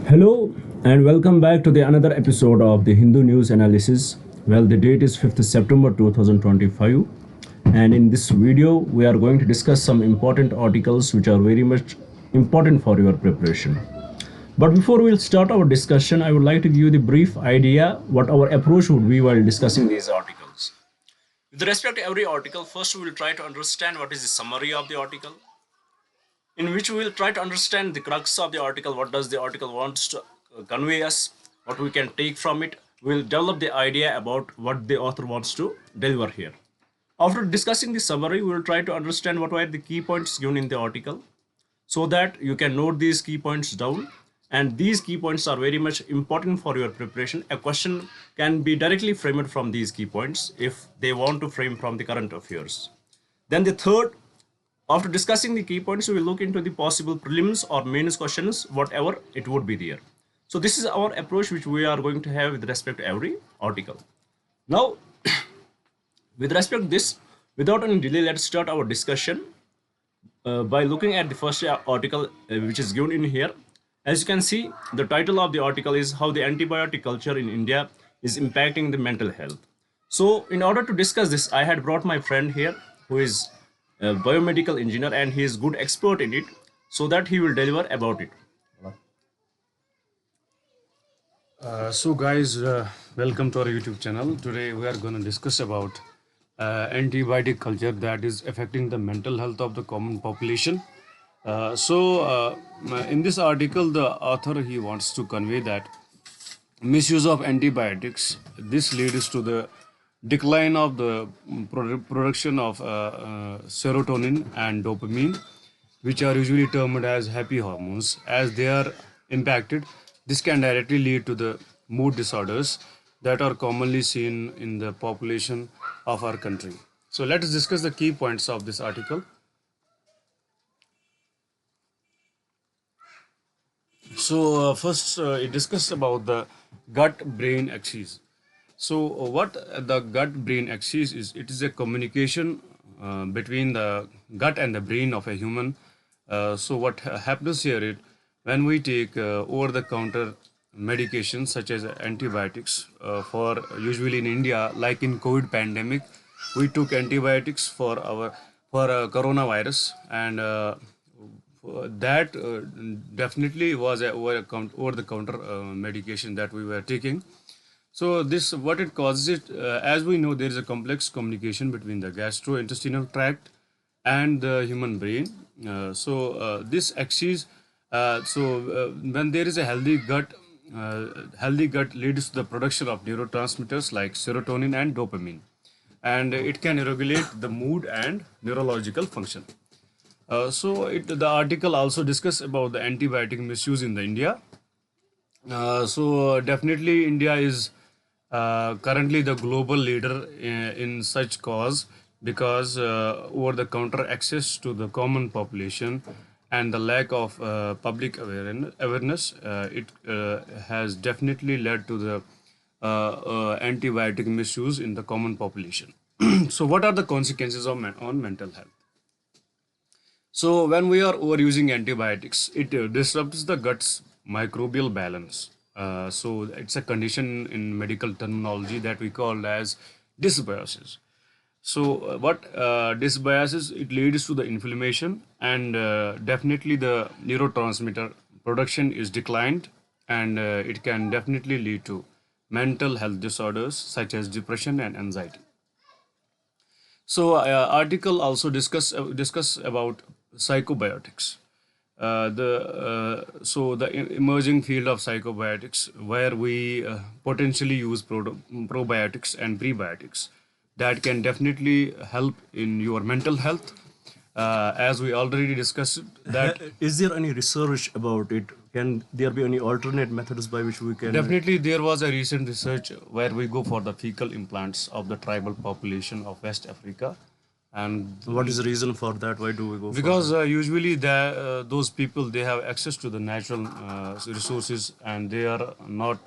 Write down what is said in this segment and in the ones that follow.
Hello and welcome back to the another episode of the Hindu News Analysis. Well, the date is 5th September 2025, and in this video we are going to discuss some important articles which are very much important for your preparation. But before we'll start our discussion, I would like to give you the brief idea what our approach would be while discussing these articles. With respect to every article, first we will try to understand what is the summary of the article, in which we will try to understand the crux of the article, what does the article wants to convey us, what we can take from it. We will develop the idea about what the author wants to deliver here. After discussing the summary, we will try to understand what were the key points given in the article so that you can note these key points down, and these key points are very much important for your preparation. A question can be directly framed from these key points if they want to frame from the current affairs. Then the third, after discussing the key points, we will look into the possible prelims or mains questions, whatever it would be there. So this is our approach which we are going to have with respect to every article. Now, with respect to this, without any delay, let's start our discussion by looking at the first article which is given in here. As you can see, the title of the article is How the Antibiotic Culture in India is Impacting the Mental Health. So in order to discuss this, I had brought my friend here who is a biomedical engineer and he is good expert in it, so that he will deliver about it. So guys, welcome to our YouTube channel. Today we are going to discuss about antibiotic culture that is affecting the mental health of the common population. In this article, the author he wants to convey that misuse of antibiotics, this leads to the decline of the production of serotonin and dopamine, which are usually termed as happy hormones. As they are impacted, this can directly lead to the mood disorders that are commonly seen in the population of our country. So let us discuss the key points of this article. So first, it discusses about the gut-brain axis. So what the gut-brain axis is, it is a communication between the gut and the brain of a human. So what happens here is when we take over-the-counter medications such as antibiotics for usually in India, like in COVID pandemic, we took antibiotics for coronavirus, and that definitely was a over-the-counter medication that we were taking. So this, what it causes it, as we know, there is a complex communication between the gastrointestinal tract and the human brain. This axis, when there is a healthy gut leads to the production of neurotransmitters like serotonin and dopamine, and it can regulate the mood and neurological function. The article also discuss about the antibiotic misuse in the India. Definitely India is currently the global leader in such cause, because over-the-counter access to the common population and the lack of public awareness, it has definitely led to the antibiotic misuse in the common population. So what are the consequences of on mental health? So when we are overusing antibiotics, it disrupts the gut's microbial balance. So it's a condition in medical terminology that we call as dysbiosis. So what dysbiosis, it leads to the inflammation, and definitely the neurotransmitter production is declined, and it can definitely lead to mental health disorders such as depression and anxiety. So article also discuss about psychobiotics. The emerging field of psychobiotics, where we potentially use probiotics and prebiotics that can definitely help in your mental health. As we already discussed that. Is there any research about it? Can there be any alternate methods by which we can? Definitely, there was a recent research where we go for the fecal implants of the tribal population of West Africa. And what is the reason for that? Why do we go? Because usually those people, they have access to the natural resources, and they are not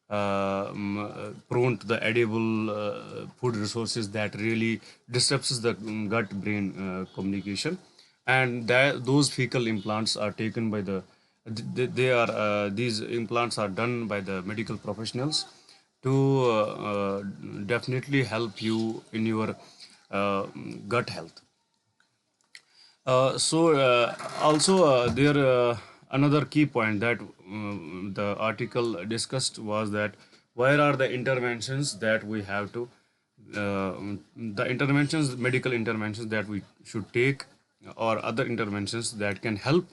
prone to the edible food resources that really disrupts the gut-brain communication. And those fecal implants are taken by the They are these implants are done by the medical professionals to definitely help you in your gut health. Also, there another key point that the article discussed was that where are the interventions that we have to the interventions, medical interventions that we should take, or other interventions that can help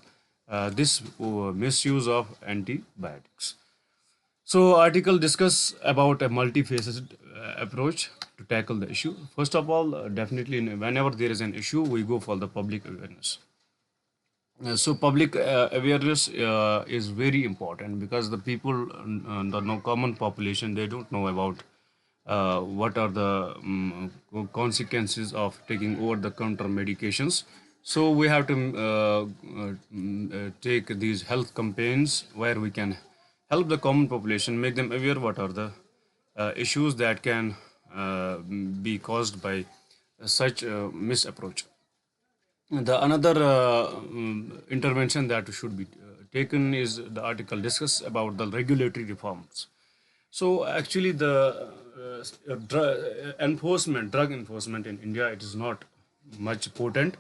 this misuse of antibiotics. So, article discuss about a multifaceted approach to tackle the issue. First of all, definitely, whenever there is an issue, we go for the public awareness. So public awareness is very important because the people, the no common population, they don't know about what are the consequences of taking over-the-counter medications. So we have to take these health campaigns where we can help the common population, make them aware what are the issues that can be caused by such misapproach. The another intervention that should be taken is the article discuss about the regulatory reforms. So actually, the drug enforcement in India, it is not much potent.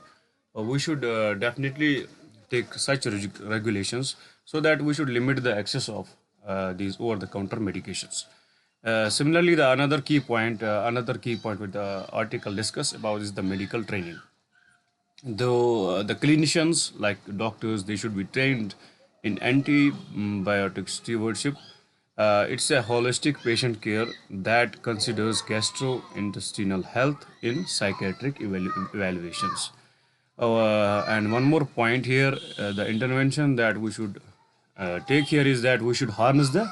We should definitely take such regulations so that we should limit the access of these over-the-counter medications. Similarly, another key point with the article discuss about is the medical training. Though the clinicians like doctors, they should be trained in antibiotic stewardship. It's a holistic patient care that considers gastrointestinal health in psychiatric evaluations. And one more point here, the intervention that we should take here is that we should harness the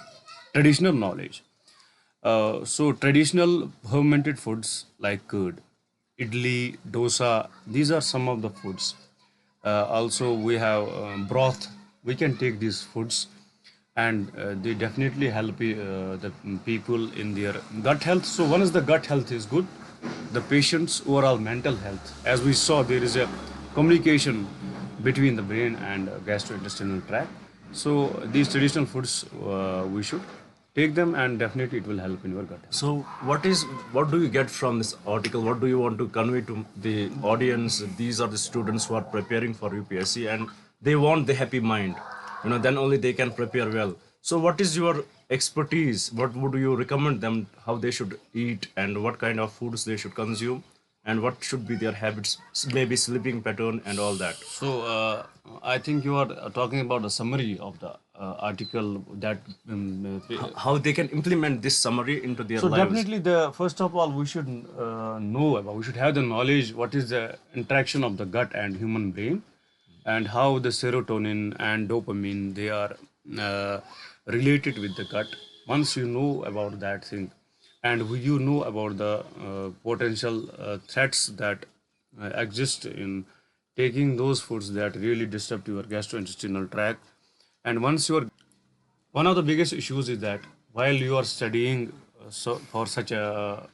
traditional knowledge. So traditional fermented foods like curd, idli, dosa, these are some of the foods. Also, we have broth. We can take these foods, and they definitely help the people in their gut health. So once the gut health is good, the patient's overall mental health, as we saw, there is a communication between the brain and gastrointestinal tract. So these traditional foods, we should take them, and definitely it will help in your gut health. So, what do you get from this article? What do you want to convey to the audience? These are the students who are preparing for UPSC, and they want the happy mind. Then only they can prepare well. So, what is your expertise? What would you recommend them? How they should eat, and what kind of foods they should consume, and what should be their habits, maybe sleeping pattern, and all that. So I think you are talking about the summary of the article that. How they can implement this summary into their So lives. definitely, the first of all, we should know about. We should have the knowledge what is the interaction of the gut and human brain, and how the serotonin and dopamine, they are related with the gut. Once you know about that thing, and you know about the potential threats that exist in taking those foods that really disrupt your gastrointestinal tract, and once you are, one of the biggest issues is that while you are studying for such a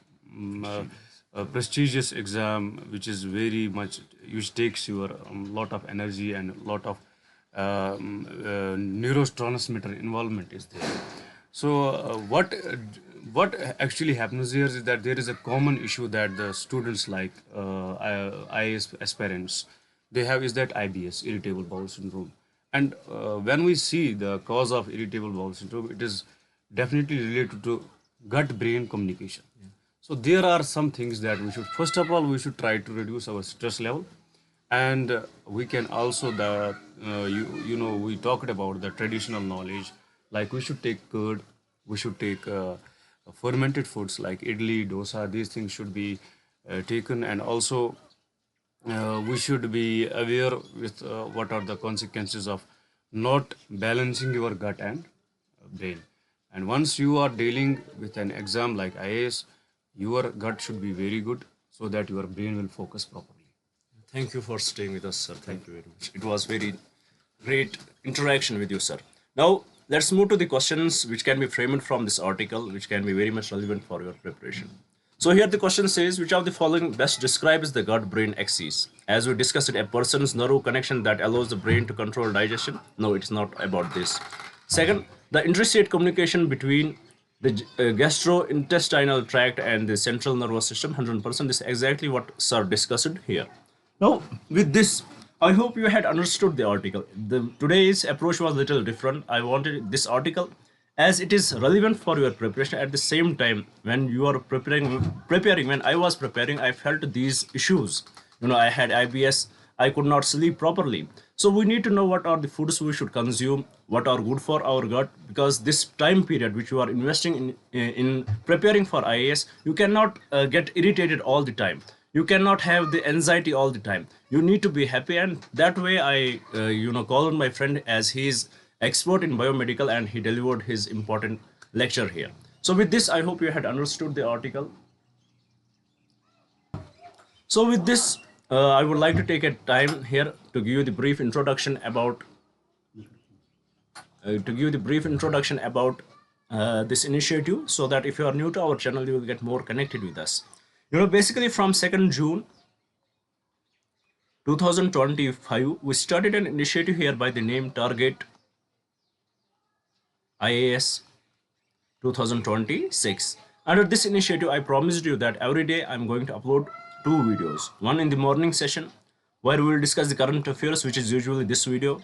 prestigious exam, which is very much, which takes your lot of energy and lot of neurotransmitter involvement is there. So what actually happens here is that there is a common issue that the students like IAS aspirants, they have is that IBS, irritable bowel syndrome. And when we see the cause of irritable bowel syndrome, it is definitely related to gut-brain communication. So there are some things that we should, first of all, we should try to reduce our stress level, and we can also we talked about the traditional knowledge, like we should take curd, we should take fermented foods like idli, dosa. These things should be taken, and also we should be aware with what are the consequences of not balancing your gut and brain. And once you are dealing with an exam like IAS, your gut should be very good so that your brain will focus properly. Thank you for staying with us, sir. Thank you very much. It was very great interaction with you, sir. Now, let's move to the questions which can be framed from this article, which can be very much relevant for your preparation. So here the question says, which of the following best describes the gut-brain axis? As we discussed, a person's nerve connection that allows the brain to control digestion. No, it's not about this. Second, the interstate communication between the gastrointestinal tract and the central nervous system. 100%. This is exactly what Sir discussed here. Now, with this, I hope you had understood the article. Today's approach was a little different. I wanted this article as it is relevant for your preparation. At the same time, when you are preparing, when I was preparing, I felt these issues. I had IBS, I could not sleep properly. So we need to know what are the foods we should consume, what are good for our gut, because this time period which you are investing in preparing for IAS, you cannot get irritated all the time. You cannot have the anxiety all the time. You need to be happy, and that way I called my friend, as he is expert in biomedical and he delivered his important lecture here. So with this, I hope you had understood the article. So with this, I would like to take a time here to give you the brief introduction about this initiative, so that if you are new to our channel, you will get more connected with us. Basically from 2nd June 2025, we started an initiative here by the name Target IAS 2026. Under this initiative, I promised you that every day I'm going to upload 2 videos. One in the morning session, where we will discuss the current affairs, which is usually this video.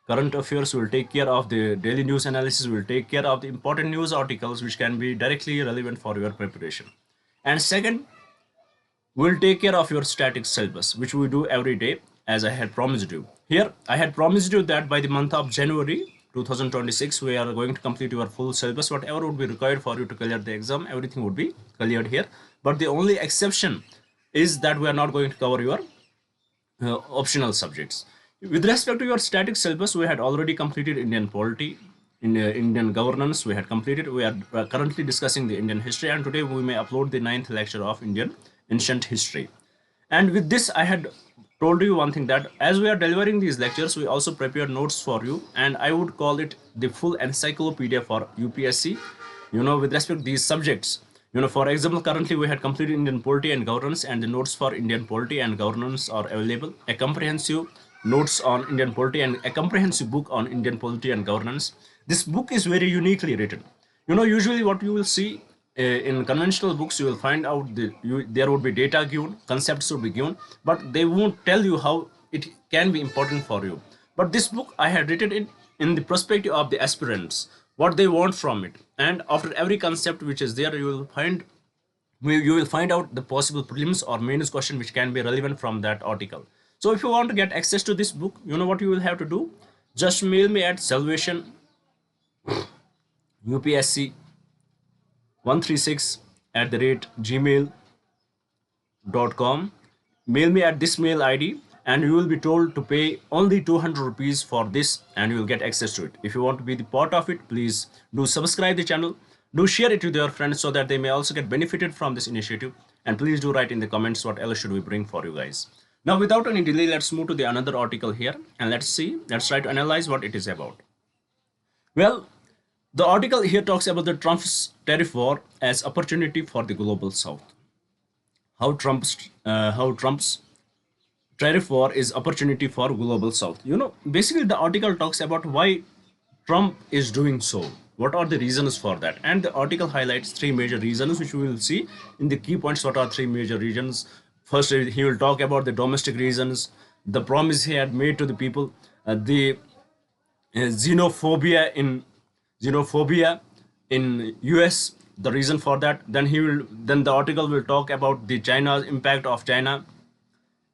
Current affairs will take care of the daily news analysis, will take care of the important news articles which can be directly relevant for your preparation. And second, we'll take care of your static syllabus, which we do every day, as I had promised you. Here, I had promised you that by the month of January 2026, we are going to complete your full syllabus. Whatever would be required for you to clear the exam, everything would be cleared here. But the only exception is that we are not going to cover your optional subjects. With respect to your static syllabus, we had already completed Indian polity, Indian governance, we had completed. We are currently discussing the Indian history, and today we may upload the 9th lecture of Indian ancient history. And with this, I had told you one thing, that as we are delivering these lectures, we also prepare notes for you, and I would call it the full encyclopedia for UPSC, with respect to these subjects. For example, currently we had completed Indian polity and governance, and the notes for Indian polity and governance are available. A comprehensive notes on Indian polity and a comprehensive book on Indian polity and governance. This book is very uniquely written. Usually what you will see in conventional books, you will find out there would be data given, concepts would be given, but they won't tell you how it can be important for you. But this book, I had written it in the perspective of the aspirants, what they want from it. And after every concept which is there, you will find out the possible prelims or mains question which can be relevant from that article. So if you want to get access to this book, you know what you will have to do? Just mail me at salvation UPSC 136@gmail.com. Mail me at this mail ID, and you will be told to pay only 200 rupees for this, and you will get access to it. If you want to be the part of it, please do subscribe the channel, do share it with your friends so that they may also get benefited from this initiative, and please do write in the comments what else should we bring for you guys. Now, without any delay, let's move to the another article here, and let's try to analyze what it is about. Well, the article here talks about the Trump's tariff war as opportunity for the global South. How Trump's tariff war is opportunity for global South. Basically the article talks about why Trump is doing so. What are the reasons for that? And the article highlights 3 major reasons, which we will see in the key points. What are 3 major reasons? First, he will talk about the domestic reasons, the promise he had made to the people, the xenophobia in US, the reason for that. Then the article will talk about the China's impact of China,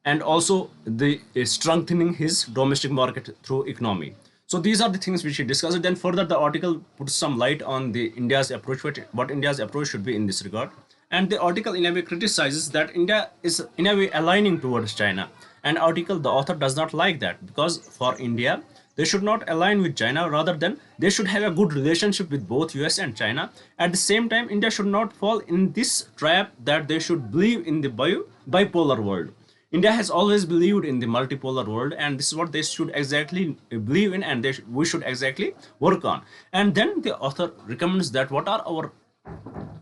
and also the strengthening his domestic market through economy. So these are the things which he discussed. Then further, the article puts some light on the India's approach, what India's approach should be in this regard. And the article in a way criticizes that India is in a way aligning towards China. And the author does not like that, because for India, they should not align with China, rather than they should have a good relationship with both US and China. At the same time, India should not fall in this trap that they should believe in the bipolar world. India has always believed in the multipolar world, and this is what they should exactly believe in, and we should exactly work on. And then the author recommends that what are our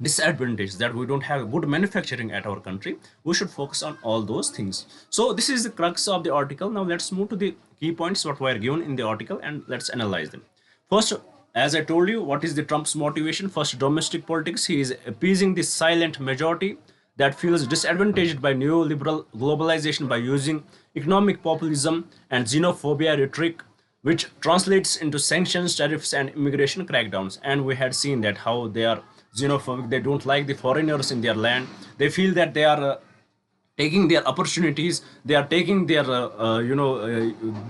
disadvantage, that we don't have good manufacturing at our country. We should focus on all those things. So this is the crux of the article. Now let's move to the key points what were given in the article and let's analyze them. First, as I told you, what is the Trump's motivation? First, domestic politics. He is appeasing the silent majority that feels disadvantaged by neoliberal globalization by using economic populism and xenophobia rhetoric, which translates into sanctions, tariffs, and immigration crackdowns. And we had seen that how they are xenophobic. They don't like the foreigners in their land. They feel that they are taking their opportunities. They are taking their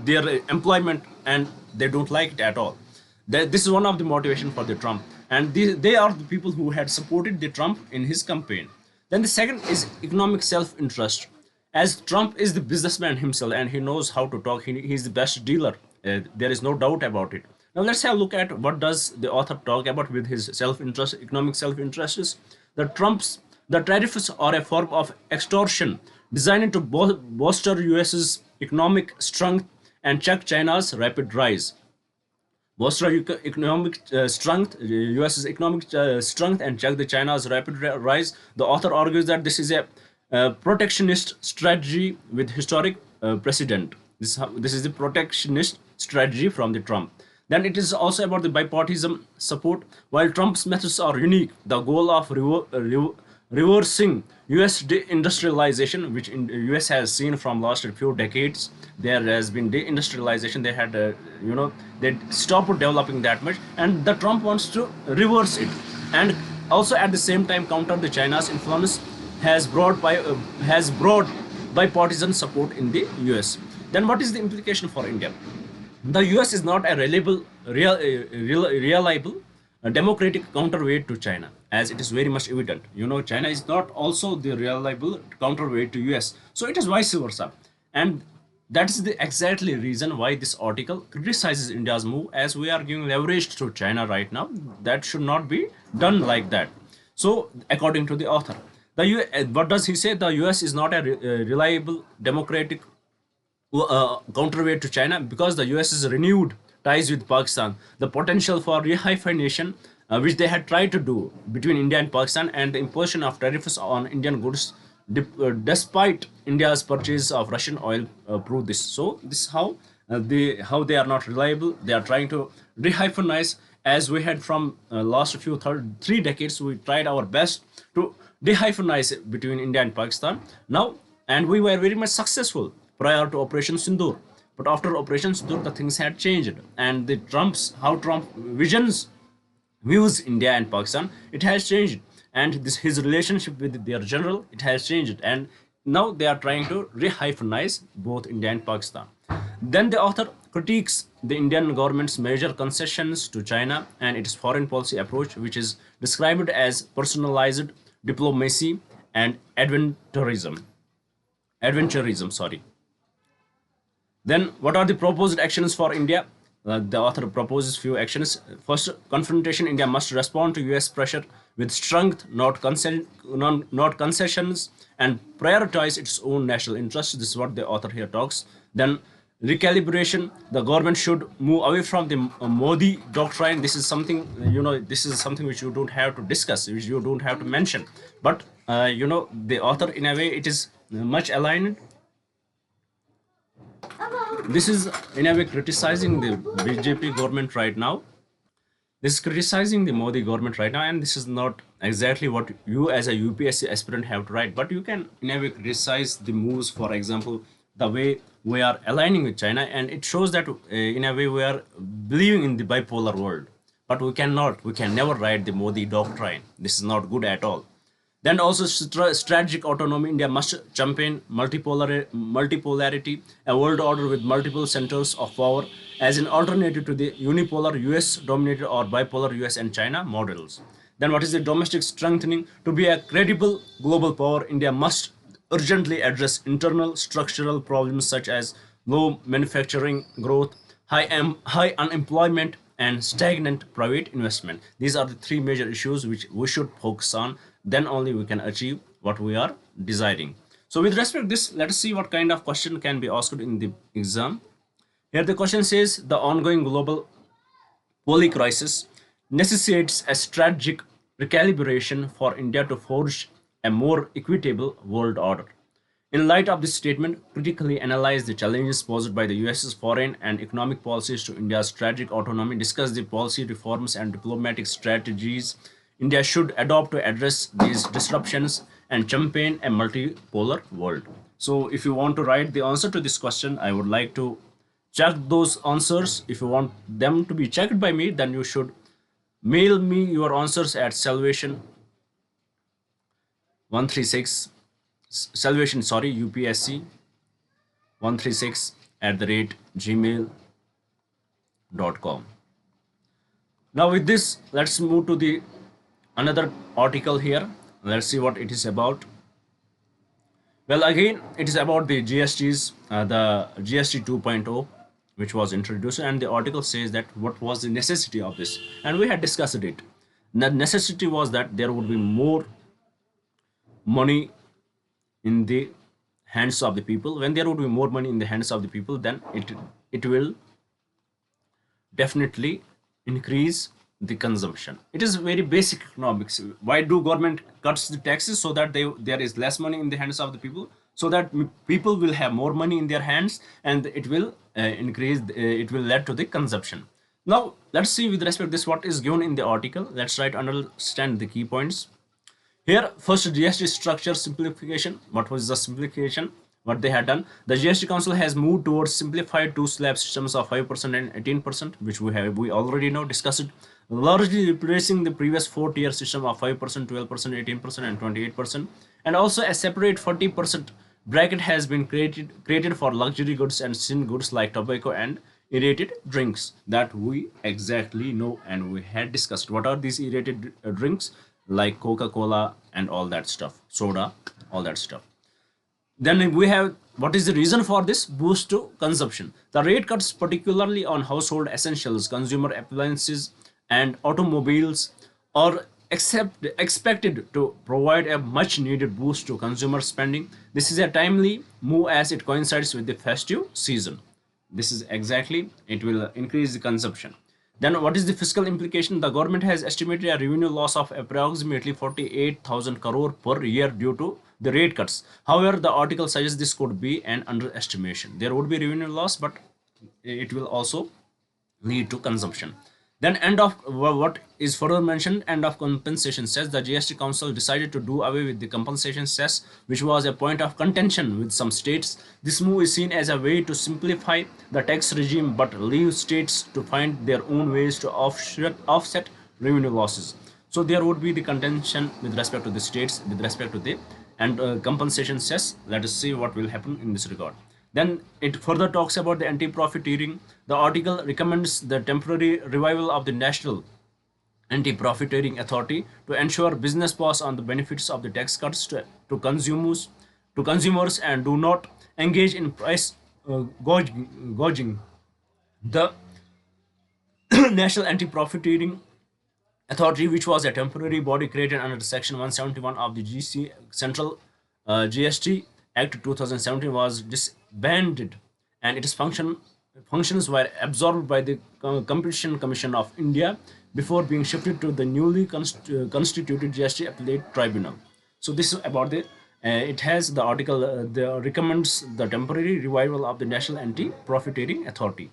their employment, and they don't like it at all. This is one of the motivation for the Trump, and they are the people who had supported the Trump in his campaign. Then the second is economic self-interest. As Trump is the businessman himself and he knows how to talk, he's the best dealer. There is no doubt about it. Now let's have a look at what does the author talk about with his self-interest, economic self-interest. The tariffs are a form of extortion designed to bolster US's economic strength and check China's rapid rise. Bolster economic strength, US's economic strength, and check the China's rapid rise. The author argues that this is a protectionist strategy with historic precedent. This is the protectionist strategy from the Trump. Then it is also about the bipartisan support. While Trump's methods are unique, the goal of reversing US deindustrialization, which in US has seen from last few decades, there has been deindustrialization. They had, they stopped developing that much, and the Trump wants to reverse it, and also at the same time counter the China's influence has brought bipartisan support in the US. Then what is the implication for India? The US is not a reliable democratic counterweight to China, as it is very much evident. China is not also the reliable counterweight to US. So it is vice versa. And that is the exactly reason why this article criticizes India's move, as we are giving leverage to China right now. That should not be done like that. So according to the author, what does he say? The US is not a reliable democratic counterweight to China because the US's renewed ties with Pakistan, the potential for rehyphenation, which they had tried to do between India and Pakistan, and the imposition of tariffs on Indian goods despite India's purchase of Russian oil prove this. So this is how they are not reliable. They are trying to rehyphenize, as we had from last few 3 decades. We tried our best to dehyphenize between India and Pakistan now, and we were very much successful prior to Operation Sindoor. But after Operation Sindoor, the things had changed, and how Trump views India and Pakistan, it has changed, and his relationship with their general, it has changed, and now they are trying to rehyphenize both India and Pakistan. Then the author critiques the Indian government's major concessions to China and its foreign policy approach, which is described as personalized diplomacy and adventurism. Sorry. Then, what are the proposed actions for India? The author proposes few actions. First, confrontation. India must respond to US pressure with strength, not concessions, and prioritize its own national interests. This is what the author here talks. Then, recalibration. The government should move away from the Modi doctrine. This is something, this is something which you don't have to discuss, which you don't have to mention. But, the author, in a way, it is much aligned. This is in a way criticizing the BJP government right now. This is criticizing the Modi government right now, and this is not exactly what you as a UPSC aspirant have to write. But you can in a way criticize the moves, for example, the way we are aligning with China, and it shows that in a way we are believing in the bipolar world. But we can never write the Modi doctrine. This is not good at all. Then also strategic autonomy. India must champion multipolarity, a world order with multiple centers of power as an alternative to the unipolar US dominated or bipolar US and China models. Then what is the domestic strengthening? To be a credible global power, India must urgently address internal structural problems such as low manufacturing growth, high unemployment, and stagnant private investment. These are the 3 major issues which we should focus on. Then only we can achieve what we are desiring. So with respect to this, let us see what kind of question can be asked in the exam. Here the question says, the ongoing global poly crisis necessitates a strategic recalibration for India to forge a more equitable world order. In light of this statement, critically analyze the challenges posed by the US's foreign and economic policies to India's strategic autonomy, discuss the policy reforms and diplomatic strategies India should adopt to address these disruptions, and champion a multipolar world. So, if you want to write the answer to this question, I would like to check those answers. If you want them to be checked by me, then you should mail me your answers at salvation 136 salvation UPSC 136 at the rate gmail.com. Now with this, let's move to the another article here. Let's see what it is about. Well, again, it is about the GSTs, the GST 2.0, which was introduced, and the article says that what was the necessity of this, and we had discussed it. The necessity was that there would be more money in the hands of the people. When there would be more money in the hands of the people, then it will definitely increase the consumption. It is very basic economics. Why do government cuts the taxes? So that there is less money in the hands of the people, so that people will have more money in their hands, and it will increase, it will lead to the consumption. Now let's see with respect to this what is given in the article. Let's try to understand the key points. Here, first, GST structure simplification. What was the simplification? What they had done? The GST Council has moved towards simplified two-slab systems of 5% and 18%, which we already know, discussed, largely replacing the previous four-tier system of 5%, 12%, 18%, and 28%. And also a separate 40% bracket has been created for luxury goods and sin goods like tobacco and aerated drinks, that we exactly know and we had discussed. What are these aerated drinks? Like Coca-Cola and all that stuff, soda, all that stuff. Then we have, what is the reason for this? Boost to consumption. The rate cuts, particularly on household essentials, consumer appliances, and automobiles, are expected to provide a much needed boost to consumer spending. This is a timely move as it coincides with the festive season. This is exactly, it will increase the consumption. Then what is the fiscal implication? The government has estimated a revenue loss of approximately 48,000 crore per year due to the rate cuts. However, the article suggests this could be an underestimation. There would be revenue loss, but it will also lead to consumption. Then end of what is further mentioned, end of compensation cess. The GST Council decided to do away with the compensation cess, which was a point of contention with some states. This move is seen as a way to simplify the tax regime but leave states to find their own ways to offset revenue losses. So there would be the contention with respect to the states, with respect to the compensation cess. Let us see what will happen in this regard. Then it further talks about the anti-profiteering. The article recommends the temporary revival of the National Anti-Profiteering Authority to ensure business pass on the benefits of the tax cuts to consumers and do not engage in price gouging. The National Anti-Profiteering Authority, which was a temporary body created under Section 171 of the Central GST Act 2017, was disbanded, and its functions were absorbed by the Competition Commission of India before being shifted to the newly constituted GST Appellate Tribunal. So this is about the. It has the article recommends the temporary revival of the National Anti-Profiteering Authority.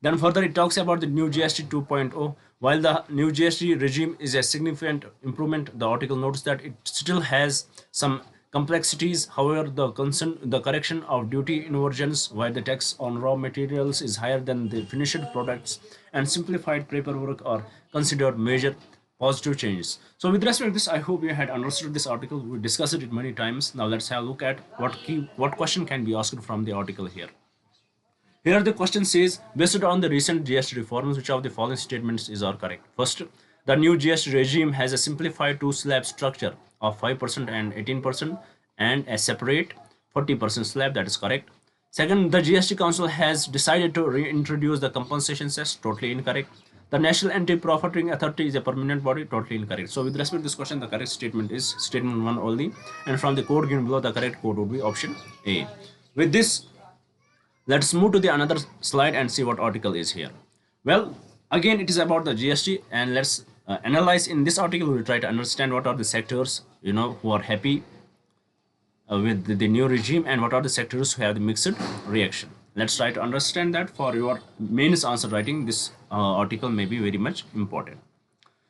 Then further it talks about the new GST 2.0. While the new GST regime is a significant improvement, the article notes that it still has some complexities. However, the correction of duty inversions, where the tax on raw materials is higher than the finished products, and simplified paperwork are considered major positive changes. So with respect to this, I hope you had understood this article. We discussed it many times. Now let's have a look at what question can be asked from the article here. Here the question says, based on the recent GST reforms, which of the following statements are correct? First, the new GST regime has a simplified two-slab structure of 5% and 18% and a separate 40% slab. That is correct. Second, the GST Council has decided to reintroduce the compensation cess. Totally incorrect. The National Anti-Profiteering Authority is a permanent body. Totally incorrect. So with respect to this question, the correct statement is statement 1 only. And from the code given below, the correct code would be option A. With this, let's move to the another slide and see what article is here. Well, again, it is about the GST, and let's analyze in this article. We'll try to understand what are the sectors who are happy with the new regime, and what are the sectors who have the mixed reaction. Let's try to understand that. For your mains answer writing, this article may be very much important.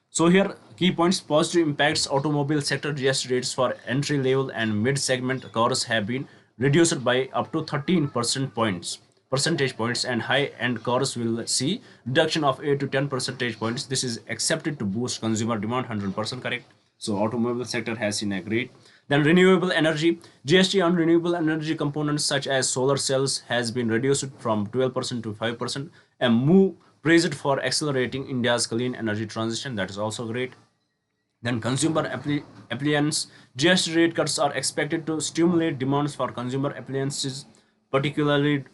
So here, key points: positive impacts. Automobile sector GST rates for entry level and mid segment cars have been reduced by up to 13% percentage points, and high end cars will see reduction of 8 to 10 percentage points. This is accepted to boost consumer demand. 100% correct. So automobile sector has seen a great. Then renewable energy, GST on renewable energy components such as solar cells has been reduced from 12% to 5%, a move praised for accelerating India's clean energy transition. That is also great. Then consumer appliance GST rate cuts are expected to stimulate demands for consumer appliances, particularly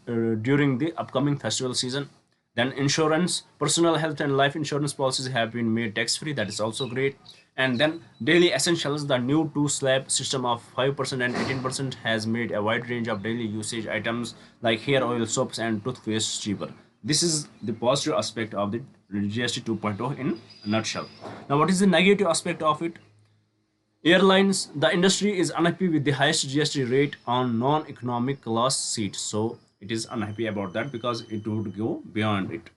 during the upcoming festival season. Then insurance, personal health and life insurance policies have been made tax-free. That is also great. And then daily essentials, the new two-slab system of 5% and 18% has made a wide range of daily usage items like hair oil, soaps, and toothpaste cheaper. This is the positive aspect of the GST 2.0 in a nutshell. Now, what is the negative aspect of it? Airlines, the industry is unhappy with the highest GST rate on non-economic class seats. So it is unhappy about that because it would go beyond it.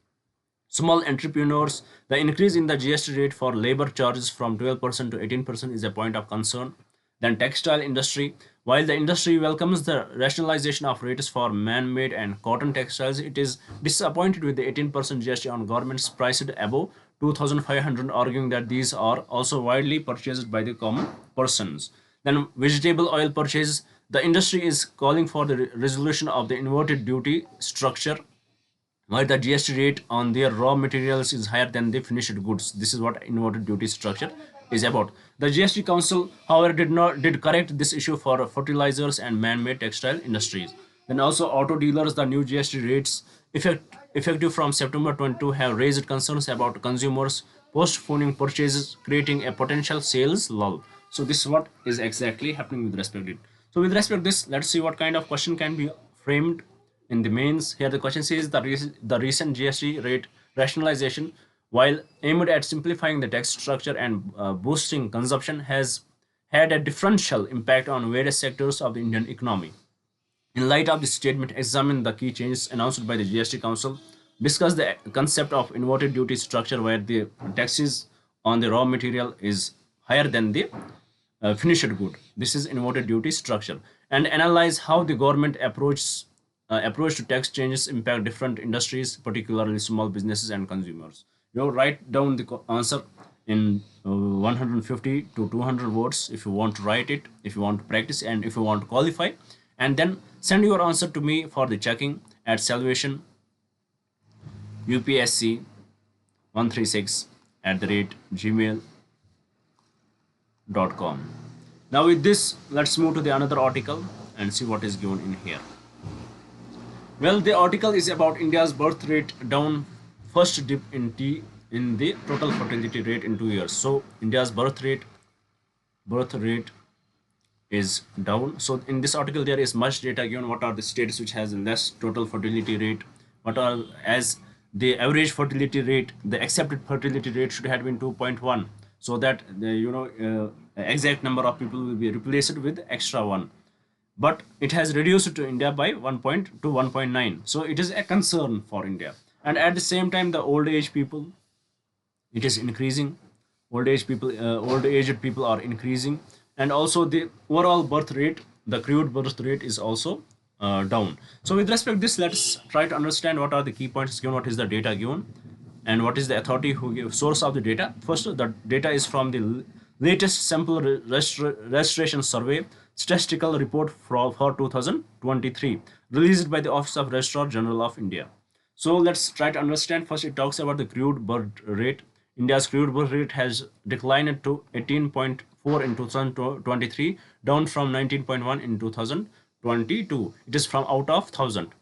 Small entrepreneurs, the increase in the GST rate for labor charges from 12% to 18% is a point of concern. Then textile industry, while the industry welcomes the rationalization of rates for man-made and cotton textiles, it is disappointed with the 18% GST on garments priced above 2,500, arguing that these are also widely purchased by the common persons. Then vegetable oil purchase, the industry is calling for the resolution of the inverted duty structure where the GST rate on their raw materials is higher than the finished goods. This is what inverted duty structure is about. The GST Council, however, did correct this issue for fertilizers and man-made textile industries. Then also auto dealers, the new GST rates effective from September 22 have raised concerns about consumers postponing purchases, creating a potential sales lull. So this is what is exactly happening with respect to it. So with respect to this, let's see what kind of question can be framed in the mains. Here the question says the recent GST rate rationalization, while aimed at simplifying the tax structure and boosting consumption, has had a differential impact on various sectors of the Indian economy. In light of this statement, examine the key changes announced by the GST Council, discuss the concept of inverted duty structure where the taxes on the raw material is higher than the finished good. This is inverted duty structure. And analyze how the government approach to tax changes impact different industries, particularly small businesses and consumers. Write down the answer in 150 to 200 words if you want to write it, if you want to practice, and if you want to qualify. And then send your answer to me for the checking at salvation UPSC 136 at the rate gmail.com. Now with this, let's move to the another article and see what is given in here. Well, the article is about India's birth rate down, first dip in the total fertility rate in 2 years. So India's birth rate is down. So in this article there is much data given. What are the states which has less total fertility rate? What are as the average fertility rate? The accepted fertility rate should have been 2.1, so that the exact number of people will be replaced with extra one. But it has reduced to India by 1 to 1.9. So it is a concern for India. And at the same time, the old age people, it is increasing. Old aged people are increasing, and also the overall birth rate, the crude birth rate is also down. So with respect to this, let's try to understand what are the key points given, what is the data given, and what is the authority who gives source of the data. First, the data is from the latest sample registration survey statistical report for 2023 released by the Office of Registrar General of India. So let's try to understand. First, it talks about the crude birth rate. India's crude birth rate has declined to 18.4 in 2023, down from 19.1 in 2022. It is from out of 1,000.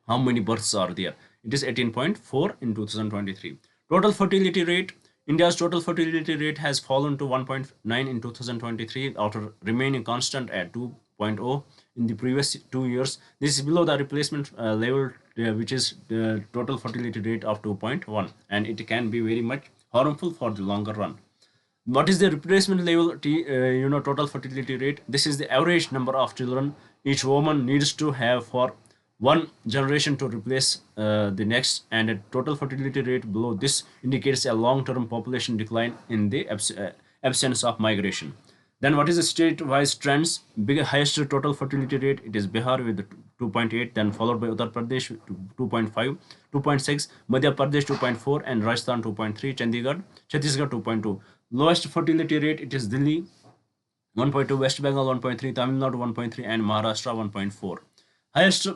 How many births are there? It is 18.4 in 2023. Total fertility rate. India's total fertility rate has fallen to 1.9 in 2023 after remaining constant at 2.0 in the previous 2 years. This is below the replacement level, which is the total fertility rate of 2.1, and it can be very much harmful for the longer run. What is the replacement level total fertility rate? This is the average number of children each woman needs to have for one generation to replace the next, and a total fertility rate below this indicates a long-term population decline in the absence of migration. Then what is the state-wise trends? Highest total fertility rate, it is Bihar with 2.8, then followed by Uttar Pradesh 2.5, 2.6, Madhya Pradesh 2.4, and Rajasthan 2.3, Chhattisgarh 2.2. Lowest fertility rate, it is Delhi 1.2, West Bengal 1.3, Tamil Nadu 1.3, and Maharashtra 1.4. Highest,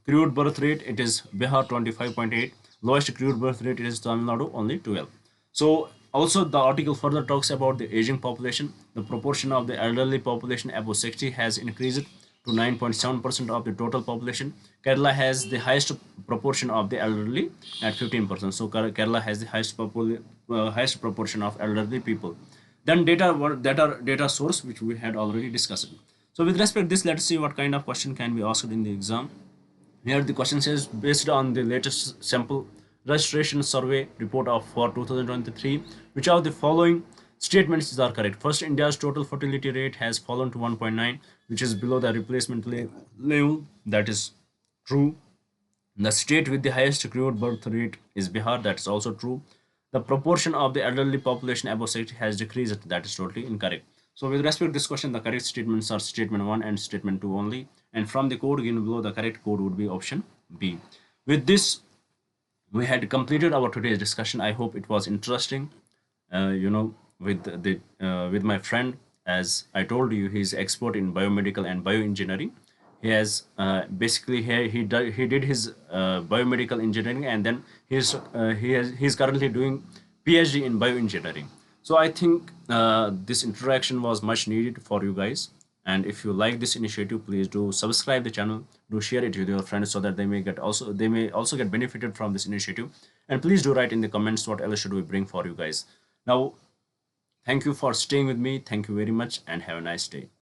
crude birth rate, it is Bihar 25.8. Lowest crude birth rate, it is Tamil Nadu only 12. So also the article further talks about the aging population. The proportion of the elderly population above 60 has increased to 9.7% of the total population. Kerala has the highest proportion of the elderly at 15%. So Kerala has the highest proportion of elderly people. Then data source, which we had already discussed. So with respect to this, let's see what kind of question can be asked in the exam. Here the question says, based on the latest sample registration survey report of for 2023, which of the following statements are correct? First, India's total fertility rate has fallen to 1.9, which is below the replacement level. That is true. The state with the highest crude birth rate is Bihar. That's also true. The proportion of the elderly population above 60 has decreased. That is totally incorrect. So with respect to this question, the correct statements are statement 1 and statement 2 only. And from the code given below, the correct code would be option B. With this, we had completed our today's discussion. I hope it was interesting. With my friend, as I told you, he's expert in biomedical and bioengineering. He has basically he did his biomedical engineering, and then he's currently doing PhD in bioengineering. So I think this interaction was much needed for you guys. And if you like this initiative, please do subscribe the channel, do share it with your friends so that they may also get benefited from this initiative. And please do write in the comments what else should we bring for you guys. Now, thank you for staying with me. Thank you very much and have a nice day.